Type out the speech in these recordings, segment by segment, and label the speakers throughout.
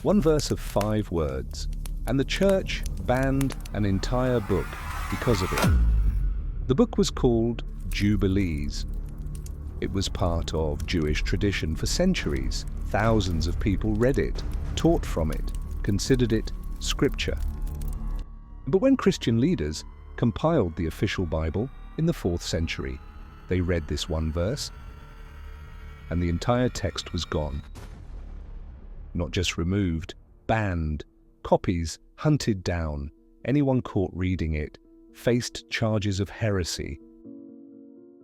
Speaker 1: One verse of 5 words, and the church banned an entire book because of it. The book was called Jubilees. It was part of Jewish tradition for centuries. Thousands of people read it, taught from it, considered it scripture. But when Christian leaders compiled the official Bible in the 4th century, they read this one verse, and the entire text was gone. Not just removed, banned, copies hunted down. Anyone caught reading it faced charges of heresy.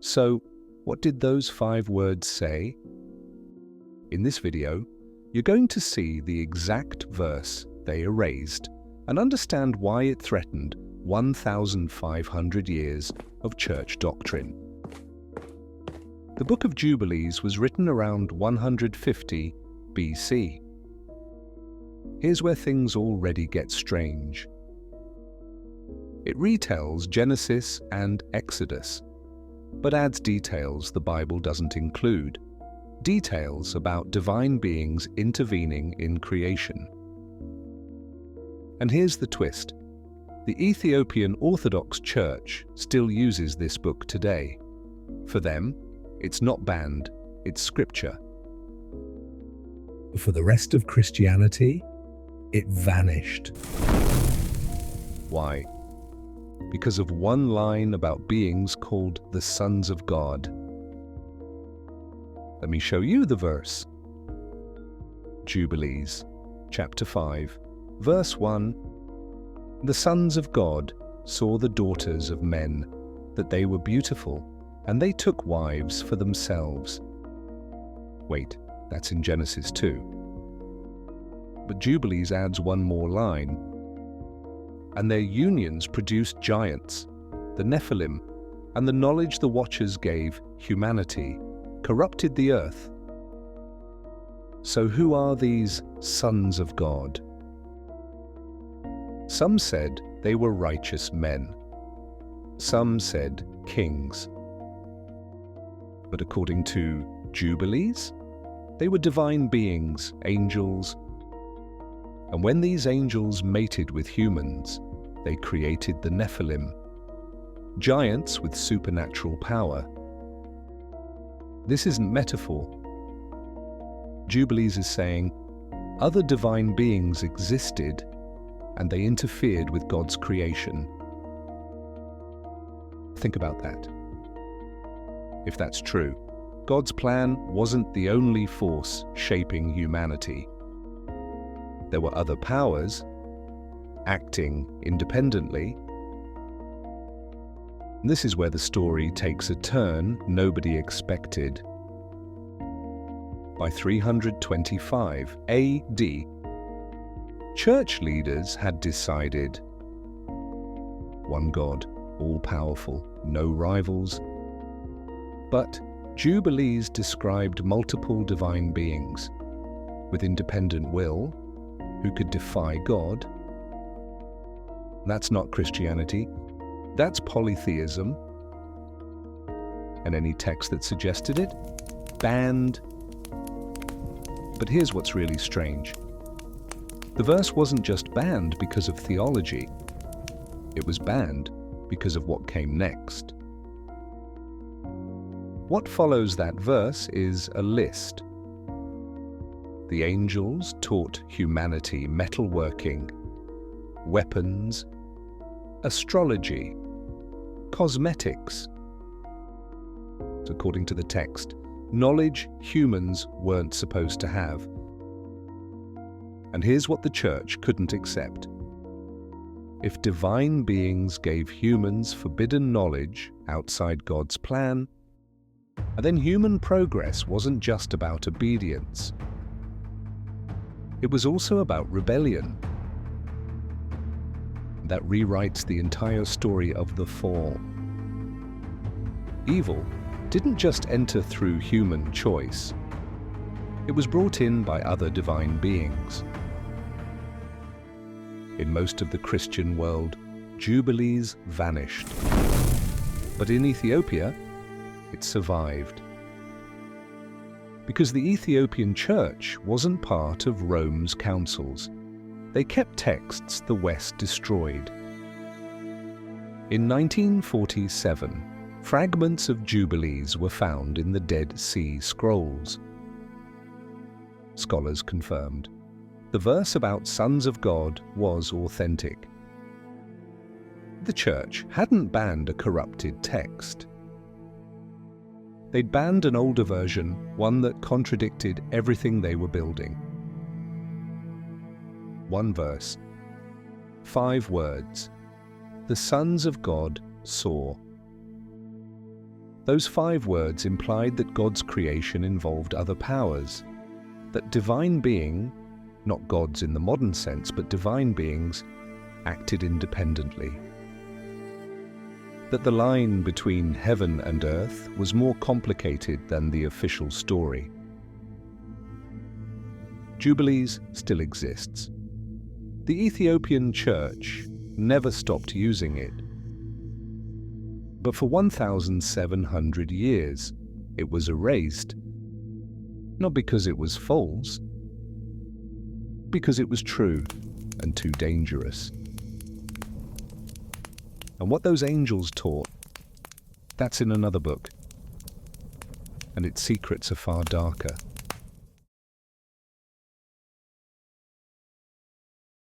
Speaker 1: So, what did those 5 words say? In this video, you're going to see the exact verse they erased and understand why it threatened 1,500 years of church doctrine. The Book of Jubilees was written around 150 BC. Here's where things already get strange. It retells Genesis and Exodus, but adds details the Bible doesn't include. Details about divine beings intervening in creation. And here's the twist. The Ethiopian Orthodox Church still uses this book today. For them, it's not banned, it's scripture. For the rest of Christianity, it vanished. Why? Because of one line about beings called the sons of God. Let me show you the verse. Jubilees, chapter 5, verse 1. The sons of God saw the daughters of men, that they were beautiful, and they took wives for themselves. Wait, that's in Genesis 2. But Jubilees adds one more line. And their unions produced giants, the Nephilim, and the knowledge the Watchers gave humanity corrupted the earth. So who are these sons of God? Some said they were righteous men. Some said kings. But according to Jubilees, they were divine beings, angels. And when these angels mated with humans, they created the Nephilim, giants with supernatural power. This isn't metaphor. Jubilees is saying other divine beings existed and they interfered with God's creation. Think about that. If that's true, God's plan wasn't the only force shaping humanity. There were other powers acting independently. This is where the story takes a turn nobody expected. By 325 AD, church leaders had decided one God, all-powerful, no rivals. But Jubilees described multiple divine beings with independent will who could defy God. That's not Christianity. That's polytheism. And any text that suggested it, banned. But here's what's really strange. The verse wasn't just banned because of theology. It was banned because of what came next. What follows that verse is a list. The angels taught humanity metalworking, weapons, astrology, cosmetics. According to the text, knowledge humans weren't supposed to have. And here's what the church couldn't accept. If divine beings gave humans forbidden knowledge outside God's plan, then human progress wasn't just about obedience. It was also about rebellion. That rewrites the entire story of the fall. Evil didn't just enter through human choice. It was brought in by other divine beings. In most of the Christian world, Jubilees vanished. But in Ethiopia, it survived. because the Ethiopian Church wasn't part of Rome's councils. They kept texts the West destroyed. In 1947, fragments of Jubilees were found in the Dead Sea Scrolls. Scholars confirmed the verse about sons of God was authentic. The Church hadn't banned a corrupted text. They'd banned an older version, one that contradicted everything they were building. One verse, 5 words, the sons of God saw. Those 5 words implied that God's creation involved other powers, that divine being, not gods in the modern sense, but divine beings, acted independently. That the line between heaven and earth was more complicated than the official story. Jubilees still exists. The Ethiopian Church never stopped using it. But for 1,700 years, it was erased, not because it was false, because it was true and too dangerous. And what those angels taught, that's in another book, and its secrets are far darker.